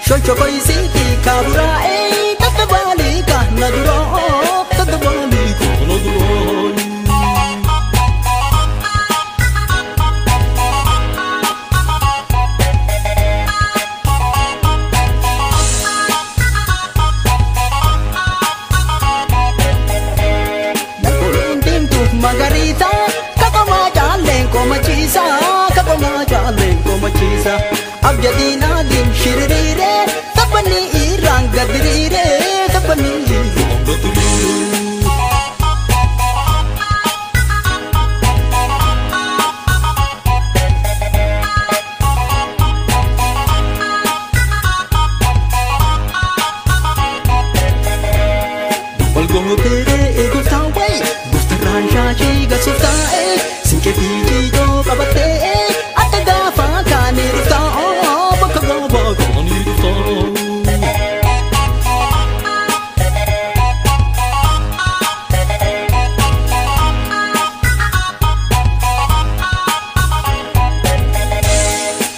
Shocho koisiti kabura tatabali ka naduro tatabali ka naduro Margarita, kakama jaleng ko machisa, kakama jaleng ko machisa. Ab jadi nadim shirire, tapani irang gadrire, tapani irang gadrire. Balgong tere ego tawai. Ranshashi gasufta sinke biji jo kabate ataga fa kani rufta bakaga ba kani rufta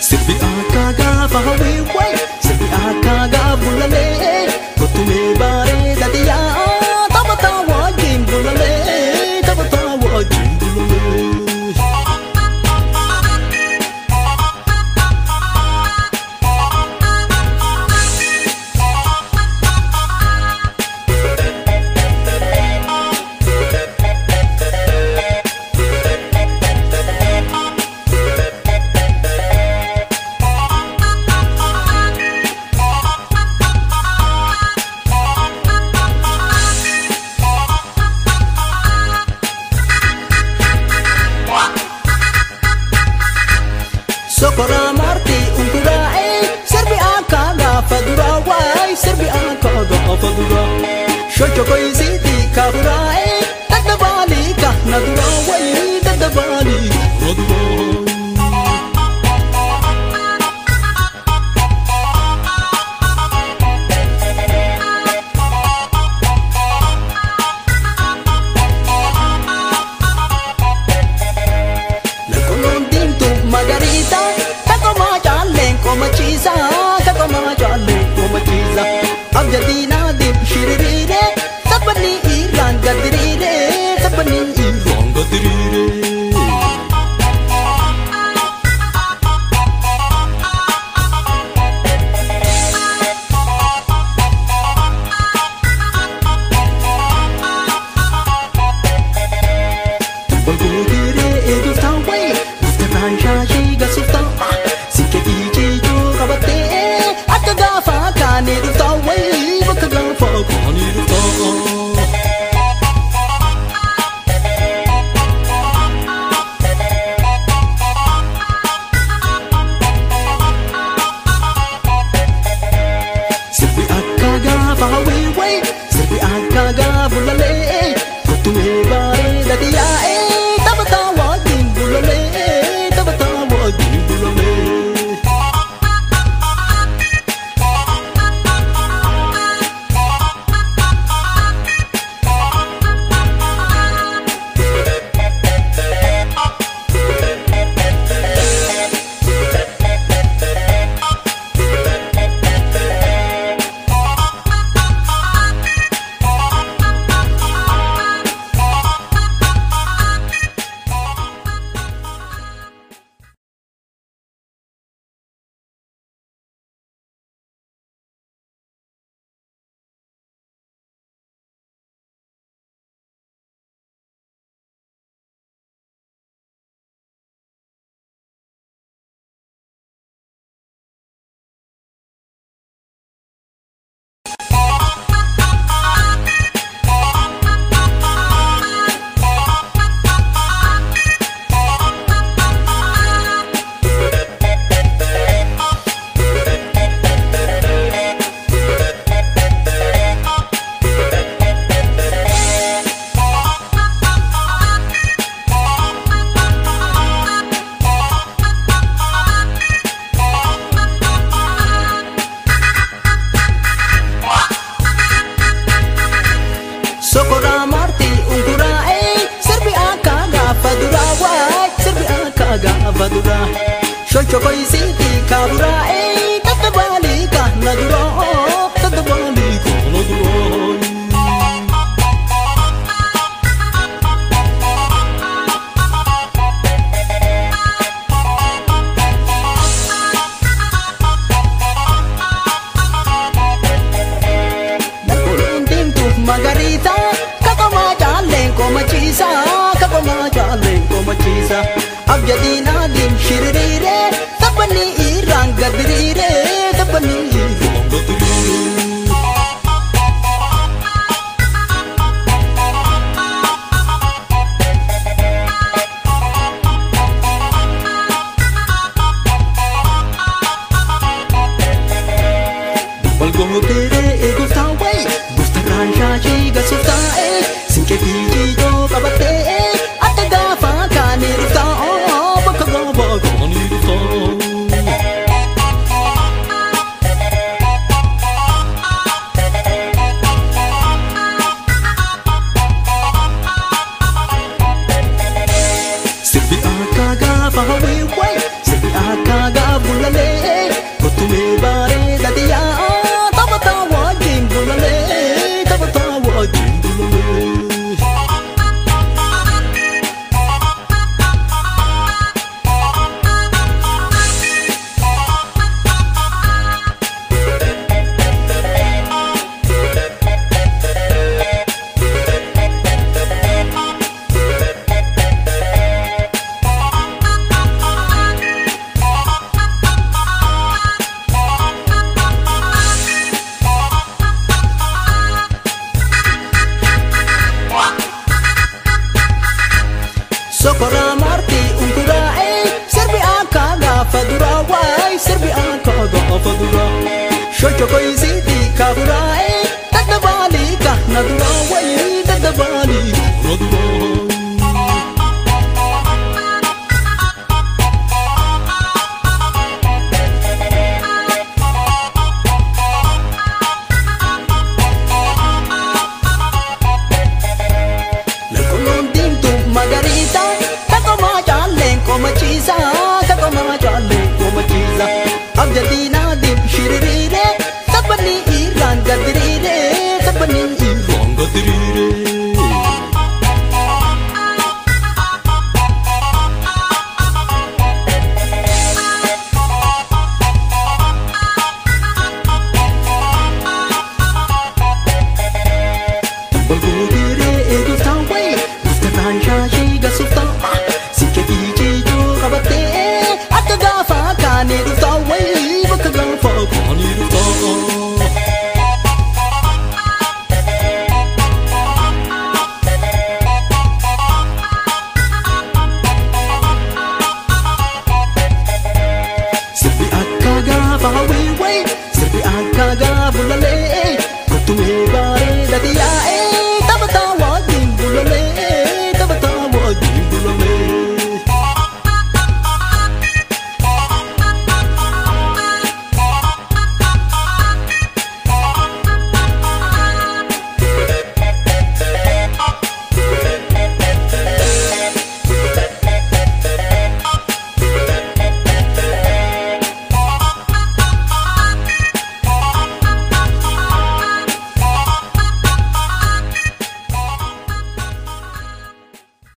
sirbi akaga fa hawi wai sirbi akaga bulale kotume bare dadiya tabata wajin bulale Sokora marti unkura serbi akaga fadura wai serbi akaga fadura shocho koisiti kabura tadabali ka nadura wai tadabali nadura Margarita, kakoma jaleng ko machisa, kakoma jaleng ko machisa. Ab jadi nadim shirire, tapani irang gadrire, tapani irang gadrire. Balgudire edu tawai. Ranshashi gasufta sinke biji jo kabate ataga fa kani rufta wai bakaga fa kani rufta sirbi akaga fa hawi wai sirbi akaga bulale kotume bare dadiya tabata wajin bulale Shocho koisiti kabura tatabali ka kana dura tadabali kana dura Margarita, kakoma jalen komachisa, kakoma jalen komachisa. Abjadina dim shiririre, tapani irang gadirire, tapani irang gadirire. Balgongo tere ego tawai. Ranshashi gasuftae, sinke biji jo kabate, atagafa kanirta, bakagafa kanirta. Sirbi akagafa hawiwai, sirbi akagafa bulale, kutume bare dadiya, tabatawa jim bulale. Sokora marti unkurae, serbi akaga fadura wai, serbi akaga fadura. Shocho koi ziti kaburae, tadabali kahnadura wai, tadabali kahnadura. Margarita, kakoma jalen komachisa, kakoma jalen komachisa. Abjadina dim shiririre, tapani irang gadirire, tapani